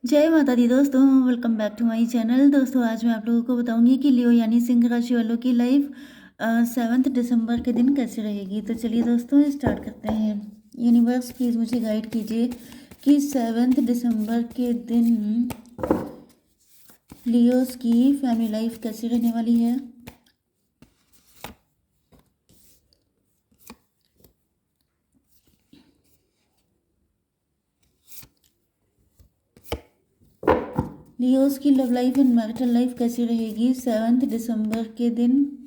जय माता दी दोस्तों, welcome back to my channel. दोस्तों आज मैं आप लोगों को बताऊंगी कि लियो यानी सिंह राशि वालों की लाइफ 7 दिसंबर के दिन कैसे रहेगी। तो चलिए दोस्तों स्टार्ट करते हैं। यूनिवर्स प्लीज़ मुझे गाइड कीजिए कि 7 दिसंबर के दिन लियोस की फैमिली लाइफ कैसे रहने वाली है। लियोस की love life and marital life कैसी रहेगी 7 दिसंबर के दिन।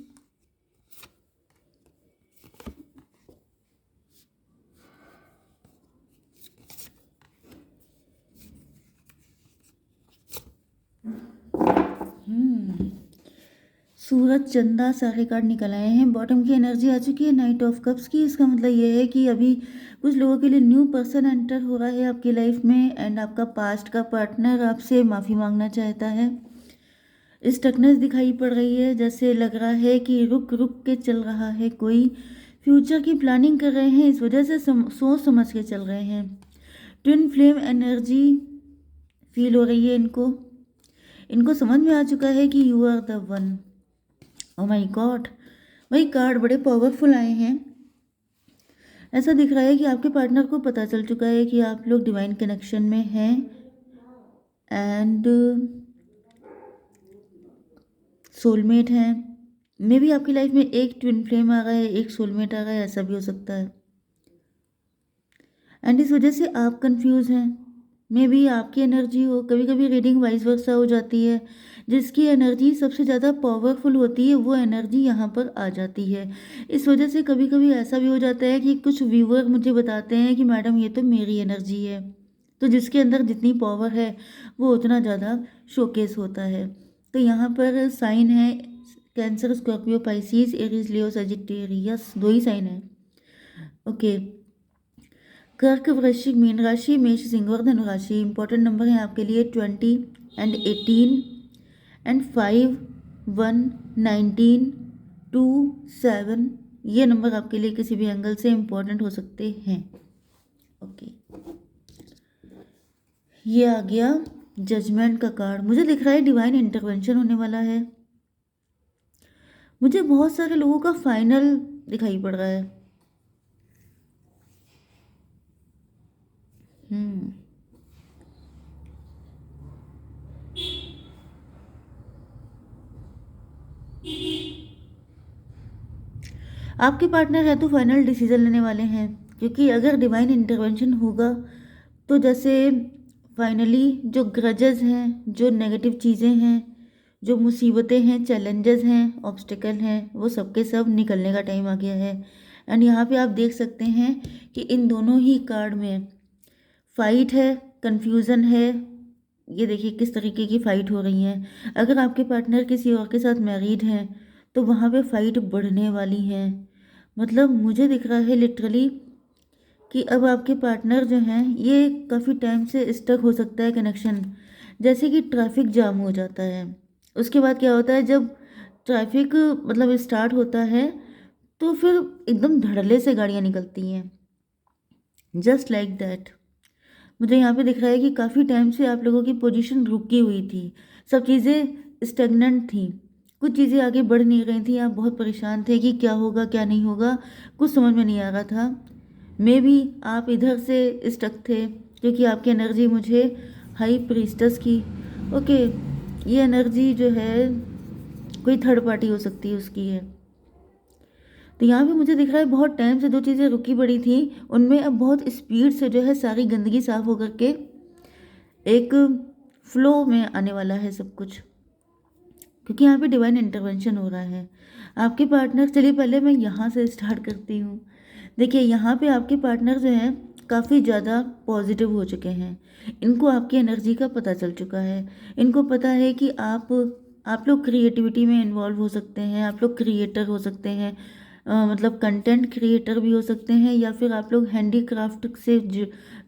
सूरज, चंदा, सारे कार्ड निकल आए हैं। बॉटम की एनर्जी आ चुकी है नाइट ऑफ कप्स की। इसका मतलब ये है कि अभी कुछ लोगों के लिए न्यू पर्सन एंटर हो रहा है आपकी लाइफ में एंड आपका पास्ट का पार्टनर आपसे माफ़ी मांगना चाहता है। स्टकनेस दिखाई पड़ रही है, जैसे लग रहा है कि रुक रुक के चल रहा है, कोई फ्यूचर की प्लानिंग कर रहे हैं, इस वजह से सोच समझ के चल रहे हैं। ट्विन फ्लेम एनर्जी फील हो रही है इनको। इनको समझ में आ चुका है कि you are the one. Oh my god, वही कार्ड बड़े पावरफुल आए हैं। ऐसा दिख रहा है कि आपके पार्टनर को पता चल चुका है कि आप लोग डिवाइन कनेक्शन में हैं एंड सोलमेट हैं। मे भी आपकी लाइफ में एक ट्विन फ्लेम आ रहा है, एक सोलमेट आ रहा है, ऐसा भी हो सकता है। एंड इस वजह से आप कंफ्यूज हैं। मे भी आपकी एनर्जी हो, कभी कभी रीडिंग वाइस वर्सा हो जाती है। जिसकी एनर्जी सबसे ज़्यादा पावरफुल होती है वो एनर्जी यहाँ पर आ जाती है। इस वजह से कभी कभी ऐसा भी हो जाता है कि कुछ व्यूअर मुझे बताते हैं कि मैडम ये तो मेरी एनर्जी है। तो जिसके अंदर जितनी पावर है वो उतना ज़्यादा शोकेस होता है। तो यहाँ पर साइन है कैंसर, स्कॉर्पियो, पाइसिस, एरीज, लियो, सजिटेरियस, दो ही साइन है। ओके। कर्क, वृश्चिक, मीन राशि, मेष, सिंह और धनु राशि। इंपॉर्टेंट नंबर है आपके लिए 20 एंड 18 एंड 5, 1, 19, 2, 7। ये नंबर आपके लिए किसी भी एंगल से इंपॉर्टेंट हो सकते हैं। ओके, ये आ गया जजमेंट का कार्ड। मुझे दिख रहा है डिवाइन इंटरवेंशन होने वाला है। मुझे बहुत सारे लोगों का फाइनल दिखाई पड़ रहा है। हम्म आपके पार्टनर है तो फाइनल डिसीजन लेने वाले हैं, क्योंकि अगर डिवाइन इंटरवेंशन होगा तो जैसे फाइनली जो ग्रजेस हैं, जो नेगेटिव चीज़ें हैं, जो मुसीबतें हैं, चैलेंजेस हैं, ऑब्स्टिकल हैं, वो सबके सब निकलने का टाइम आ गया है। एंड यहाँ पे आप देख सकते हैं कि इन दोनों ही कार्ड में फाइट है, कंफ्यूजन है। ये देखिए किस तरीके की फाइट हो रही है। अगर आपके पार्टनर किसी और के साथ मैरिड हैं तो वहाँ पे फाइट बढ़ने वाली है। मतलब मुझे दिख रहा है लिटरली कि अब आपके पार्टनर जो हैं ये काफ़ी टाइम से स्टक हो सकता है कनेक्शन। जैसे कि ट्रैफिक जाम हो जाता है, उसके बाद क्या होता है जब ट्रैफिक मतलब स्टार्ट होता है तो फिर एकदम धड़ल्ले से गाड़ियाँ निकलती हैं, जस्ट लाइक दैट। मुझे यहाँ पे दिख रहा है कि काफ़ी टाइम से आप लोगों की पोजीशन रुकी हुई थी, सब चीज़ें स्टेगनेंट थी, कुछ चीज़ें आगे बढ़ नहीं रही थी। आप बहुत परेशान थे कि क्या होगा क्या नहीं होगा, कुछ समझ में नहीं आ रहा था। मे बी आप इधर से स्टक थे क्योंकि आपकी एनर्जी मुझे हाई प्रीस्टस की। ओके, ये एनर्जी जो है कोई थर्ड पार्टी हो सकती है उसकी है। तो यहाँ पे मुझे दिख रहा है बहुत टाइम से दो चीज़ें रुकी पड़ी थी, उनमें अब बहुत स्पीड से जो है सारी गंदगी साफ होकर के एक फ्लो में आने वाला है सब कुछ, क्योंकि यहाँ पे डिवाइन इंटरवेंशन हो रहा है। आपके पार्टनर, चलिए पहले मैं यहाँ से स्टार्ट करती हूँ। देखिए यहाँ पे आपके पार्टनर जो हैं काफ़ी ज़्यादा पॉजिटिव हो चुके हैं। इनको आपकी एनर्जी का पता चल चुका है। इनको पता है कि आप लोग क्रिएटिविटी में इन्वॉल्व हो सकते हैं, आप लोग क्रिएटर हो सकते हैं, मतलब कंटेंट क्रिएटर भी हो सकते हैं, या फिर आप लोग हैंडीक्राफ्ट से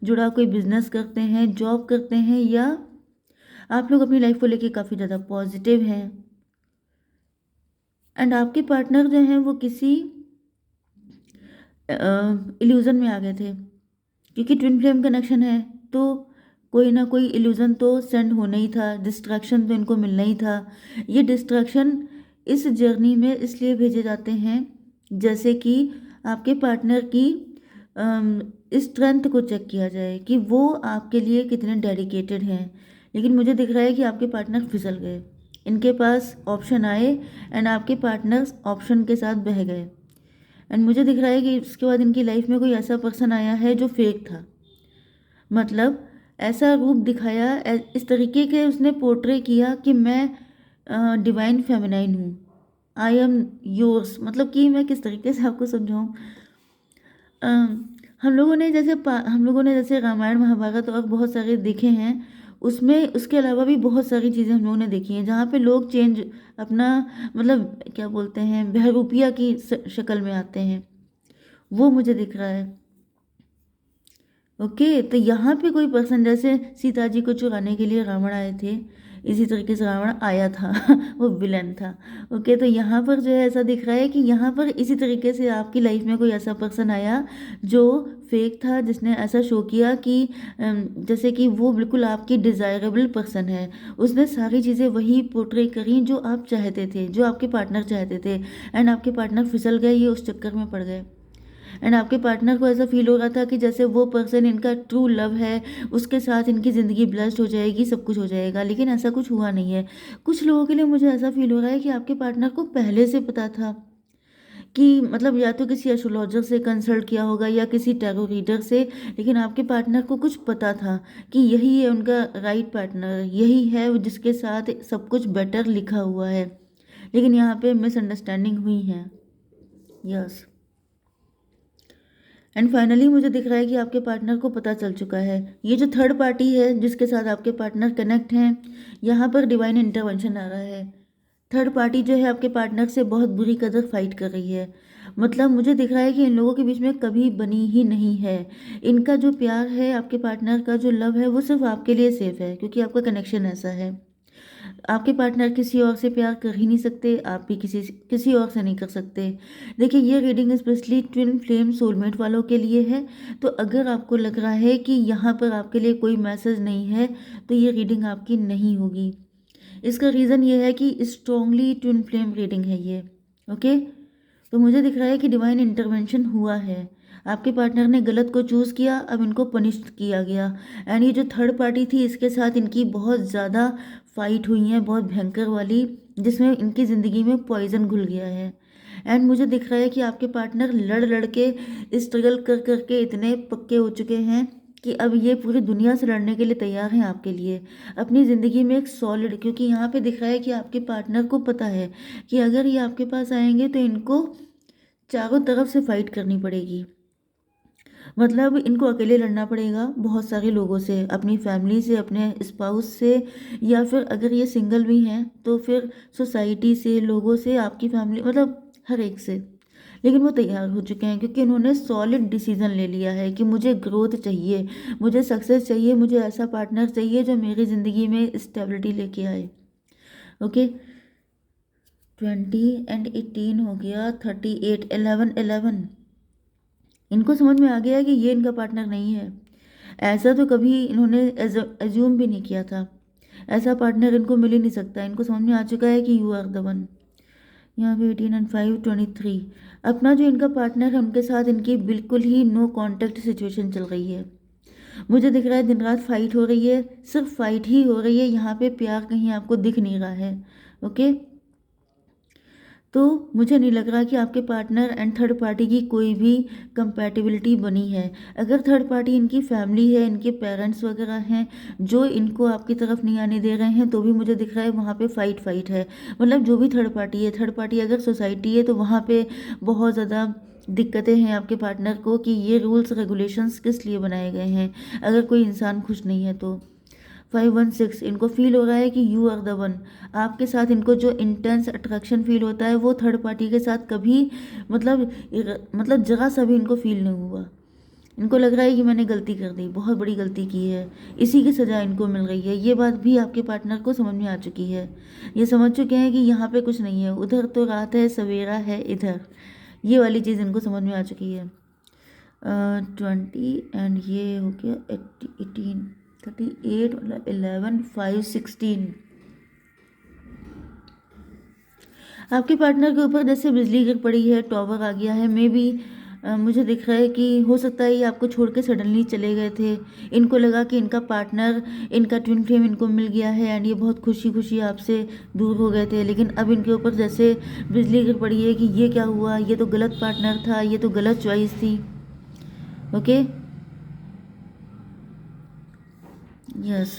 जुड़ा कोई बिजनेस करते हैं, जॉब करते हैं, या आप लोग अपनी लाइफ को लेके काफ़ी ज़्यादा पॉजिटिव हैं। एंड आपके पार्टनर जो हैं वो किसी इल्यूज़न में आ गए थे, क्योंकि ट्विन फ्लेम कनेक्शन है तो कोई ना कोई इल्यूज़न तो सेंड होना ही था, डिस्ट्रैक्शन तो इनको मिलना ही था। ये डिस्ट्रैक्शन इस जर्नी में इसलिए भेजे जाते हैं जैसे कि आपके पार्टनर की स्ट्रेंथ को चेक किया जाए कि वो आपके लिए कितने डेडिकेटेड हैं। लेकिन मुझे दिख रहा है कि आपके पार्टनर फिसल गए। इनके पास ऑप्शन आए एंड आपके पार्टनर्स ऑप्शन के साथ बह गए। एंड मुझे दिख रहा है कि उसके बाद इनकी लाइफ में कोई ऐसा पर्सन आया है जो फेक था। मतलब ऐसा रूप दिखाया, इस तरीके के उसने पोर्ट्रे किया कि मैं डिवाइन फेमिनाइन हूँ, आई एम योर्स। मतलब कि मैं किस तरीके से आपको समझाऊँ। अ, हम लोगों ने जैसे रामायण महाभारत और बहुत सारे देखे हैं, उसमें उसके अलावा भी बहुत सारी चीज़ें हम लोगों ने देखी हैं जहाँ पे लोग चेंज अपना मतलब क्या बोलते हैं बहरूपिया की शक्ल में आते हैं। वो मुझे दिख रहा है। ओके, तो यहाँ पे कोई पर्सन जैसे सीता जी को चुराने के लिए रावण आए थे, इसी तरीके से रावण आया था वो विलन था। ओके, तो यहाँ पर जो है ऐसा दिख रहा है कि यहाँ पर इसी तरीके से आपकी लाइफ में कोई ऐसा पर्सन आया जो फेक था, जिसने ऐसा शो किया कि जैसे कि वो बिल्कुल आपकी डिज़ायरेबल पर्सन है। उसने सारी चीज़ें वही पोर्ट्रे करी जो आप चाहते थे, जो आपके पार्टनर चाहते थे। एंड आपके पार्टनर फिसल गए, ये उस चक्कर में पड़ गए। एंड आपके पार्टनर को ऐसा फील हो रहा था कि जैसे वो पर्सन इनका ट्रू लव है, उसके साथ इनकी ज़िंदगी ब्लेस्ड हो जाएगी, सब कुछ हो जाएगा। लेकिन ऐसा कुछ हुआ नहीं है। कुछ लोगों के लिए मुझे ऐसा फील हो रहा है कि आपके पार्टनर को पहले से पता था कि मतलब या तो किसी एस्ट्रोलॉजर से कंसल्ट किया होगा या किसी टैरो रीडर से। लेकिन आपके पार्टनर को कुछ पता था कि यही है उनका राइट पार्टनर, यही है जिसके साथ सब कुछ बेटर लिखा हुआ है। लेकिन यहाँ पे मिसअंडरस्टैंडिंग हुई है। यस। एंड फाइनली मुझे दिख रहा है कि आपके पार्टनर को पता चल चुका है। ये जो थर्ड पार्टी है जिसके साथ आपके पार्टनर कनेक्ट हैं, यहाँ पर डिवाइन इंटरवेंशन आ रहा है। थर्ड पार्टी जो है आपके पार्टनर से बहुत बुरी कदर फाइट कर रही है। मतलब मुझे दिख रहा है कि इन लोगों के बीच में कभी बनी ही नहीं है। इनका जो प्यार है, आपके पार्टनर का जो लव है, वो सिर्फ आपके लिए सेफ है क्योंकि आपका कनेक्शन ऐसा है। आपके पार्टनर किसी और से प्यार कर ही नहीं सकते, आप भी किसी और से नहीं कर सकते। देखिए, ये reading specially twin flame soulmate वालों के लिए है। तो अगर आपको लग रहा है कि यहाँ पर आपके लिए कोई मैसेज नहीं है, तो ये रीडिंग आपकी नहीं होगी। इसका रीज़न ये है कि स्ट्रॉन्गली ट्विन फ्लेम रीडिंग है ये। ओके, तो मुझे दिख रहा है कि डिवाइन इंटरवेंशन हुआ है। आपके पार्टनर ने गलत को चूज़ किया, अब इनको पनिश किया गया। एंड ये जो थर्ड पार्टी थी, इसके साथ इनकी बहुत ज़्यादा फाइट हुई है, बहुत भयंकर वाली, जिसमें इनकी ज़िंदगी में पॉइजन घुल गया है। एंड मुझे दिख रहा है कि आपके पार्टनर लड़ लड़ के स्ट्रगल कर करके इतने पक्के हो चुके हैं कि अब ये पूरी दुनिया से लड़ने के लिए तैयार हैं आपके लिए, अपनी ज़िंदगी में एक सॉलिड। क्योंकि यहाँ पे दिख रहा है कि आपके पार्टनर को पता है कि अगर ये आपके पास आएंगे तो इनको चारों तरफ से फाइट करनी पड़ेगी। मतलब इनको अकेले लड़ना पड़ेगा बहुत सारे लोगों से, अपनी फैमिली से, अपने स्पाउस से, या फिर अगर ये सिंगल भी हैं तो फिर सोसाइटी से, लोगों से, आपकी फैमिली, मतलब हर एक से। लेकिन वो तैयार हो चुके हैं क्योंकि उन्होंने सॉलिड डिसीजन ले लिया है कि मुझे ग्रोथ चाहिए, मुझे सक्सेस चाहिए, मुझे ऐसा पार्टनर चाहिए जो मेरी ज़िंदगी में स्टेबिलिटी लेके आए। ओके, 20 और 18 हो गया, 38, 11, इनको समझ में आ गया कि ये इनका पार्टनर नहीं है। ऐसा तो कभी इन्होंने एज्यूम भी नहीं किया था। ऐसा पार्टनर इनको मिल ही नहीं सकता। इनको समझ में आ चुका है कि यू आर द वन। यहाँ पे 18 और 5, 23। अपना जो इनका पार्टनर है उनके साथ इनकी बिल्कुल ही नो कांटेक्ट सिचुएशन चल रही है। मुझे दिख रहा है दिन रात फाइट हो रही है, सिर्फ फाइट ही हो रही है। यहाँ पे प्यार कहीं आपको दिख नहीं रहा है। ओके, तो मुझे नहीं लग रहा कि आपके पार्टनर एंड थर्ड पार्टी की कोई भी कंपैटिबिलिटी बनी है। अगर थर्ड पार्टी इनकी फैमिली है, इनके पेरेंट्स वगैरह हैं जो इनको आपकी तरफ नहीं आने दे रहे हैं, तो भी मुझे दिख रहा है वहाँ पे फाइट है। मतलब जो भी थर्ड पार्टी है, थर्ड पार्टी अगर सोसाइटी है तो वहाँ पे बहुत ज़्यादा दिक्कतें हैं आपके पार्टनर को कि ये रूल्स रेगुलेशंस किस लिए बनाए गए हैं अगर कोई इंसान खुश नहीं है तो। 516, इनको फील हो रहा है कि यू आर द वन। आपके साथ इनको जो इंटेंस अट्रैक्शन फील होता है वो थर्ड पार्टी के साथ कभी मतलब जरा सा भी इनको फील नहीं हुआ। इनको लग रहा है कि मैंने गलती कर दी, बहुत बड़ी गलती की है, इसी की सज़ा इनको मिल रही है। ये बात भी आपके पार्टनर को समझ में आ चुकी है। ये समझ चुके हैं कि यहाँ पे कुछ नहीं है, उधर तो रात है, सवेरा है इधर। ये वाली चीज़ इनको समझ में आ चुकी है। 20 एंड ये हो गया 18, 38 मतलब 11 5 16। आपके पार्टनर के ऊपर जैसे बिजली गिर पड़ी है, टॉवर आ गया है। मे बी मुझे दिख रहा है कि हो सकता है ये आपको छोड़ के सडनली चले गए थे। इनको लगा कि इनका पार्टनर, इनका ट्विन फ्लेम इनको मिल गया है एंड ये बहुत खुशी खुशी आपसे दूर हो गए थे। लेकिन अब इनके ऊपर जैसे बिजली गिर पड़ी है कि ये क्या हुआ, ये तो गलत पार्टनर था, ये तो गलत चॉइस थी। Okay, yes.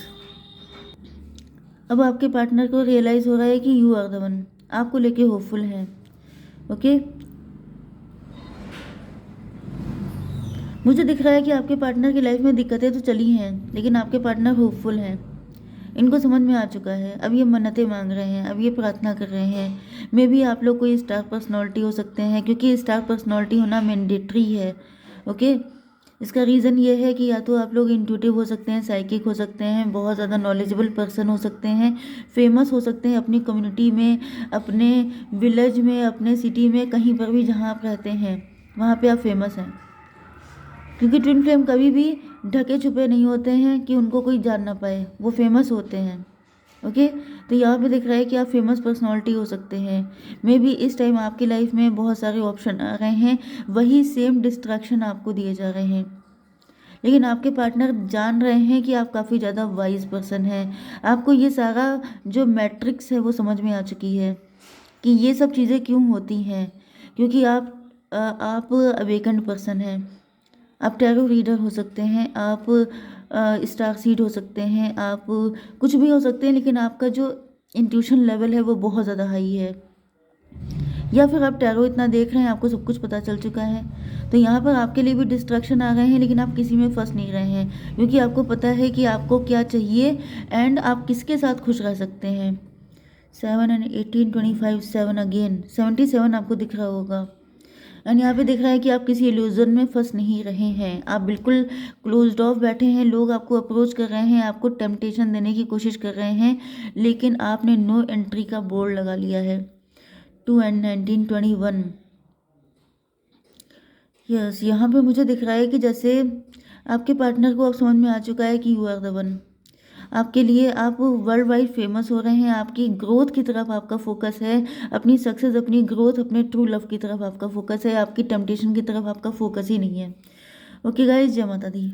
अब आपके पार्टनर को रियलाइज़ हो रहा है कि यू आर द वन, आपको लेके होपफुल हैं। ओके, मुझे दिख रहा है कि आपके पार्टनर की लाइफ में दिक्कतें तो चली हैं, लेकिन आपके पार्टनर होपफुल हैं। इनको समझ में आ चुका है। अब ये मन्नतें मांग रहे हैं, अब ये प्रार्थना कर रहे हैं। मे बी आप लोग कोई स्टार पर्सनालिटी हो सकते हैं, क्योंकि स्टार पर्सनालिटी होना मैंडेटरी है। ओके, इसका रीज़न ये है कि या तो आप लोग इंट्यूटिव हो सकते हैं, साइकिक हो सकते हैं, बहुत ज़्यादा नॉलेजेबल पर्सन हो सकते हैं, फेमस हो सकते हैं अपनी कम्युनिटी में, अपने विलेज में, अपने सिटी में, कहीं पर भी जहाँ आप रहते हैं वहाँ पे आप फेमस हैं। क्योंकि ट्विन फ्लेम कभी भी ढके छुपे नहीं होते हैं कि उनको कोई जान ना पाए, वो फेमस होते हैं। ओके, तो यहाँ पे दिख रहा है कि आप फेमस पर्सनालिटी हो सकते हैं। मे बी इस टाइम आपकी लाइफ में बहुत सारे ऑप्शन आ रहे हैं, वही सेम डिस्ट्रैक्शन आपको दिए जा रहे हैं। लेकिन आपके पार्टनर जान रहे हैं कि आप काफ़ी ज़्यादा वाइज पर्सन हैं। आपको ये सारा जो मैट्रिक्स है वो समझ में आ चुकी है कि ये सब चीज़ें क्यों होती हैं, क्योंकि आप अवेकन्ड पर्सन हैं। आप टैरो रीडर हो सकते हैं, आप स्टार सीड हो सकते हैं, आप कुछ भी हो सकते हैं, लेकिन आपका जो इंट्यूशन लेवल है वो बहुत ज़्यादा हाई है। या फिर आप टैरो इतना देख रहे हैं, आपको सब कुछ पता चल चुका है। तो यहाँ पर आपके लिए भी डिस्ट्रैक्शन आ गए हैं, लेकिन आप किसी में फंस नहीं रहे हैं, क्योंकि आपको पता है कि आपको क्या चाहिए एंड आप किसके साथ खुश रह सकते हैं। 7 एंड 18 25 7 अगेन 77 आपको दिख रहा होगा। एंड यहाँ पे दिख रहा है कि आप किसी इल्यूजन में फंस नहीं रहे हैं, आप बिल्कुल क्लोज्ड ऑफ बैठे हैं। लोग आपको अप्रोच कर रहे हैं, आपको टेम्पटेशन देने की कोशिश कर रहे हैं, लेकिन आपने नो एंट्री का बोर्ड लगा लिया है। 2 एंड 19 21। यस, यहाँ पे मुझे दिख रहा है कि जैसे आपके पार्टनर को अब समझ में आ चुका है कि यू आर द वन। आपके लिए आप वर्ल्ड वाइड फेमस हो रहे हैं, आपकी ग्रोथ की तरफ आपका फोकस है, अपनी सक्सेस, अपनी ग्रोथ, अपने ट्रू लव की तरफ आपका फोकस है, आपकी टेम्पटेशन की तरफ आपका फोकस ही नहीं है। ओके गाइस, जय माता दी।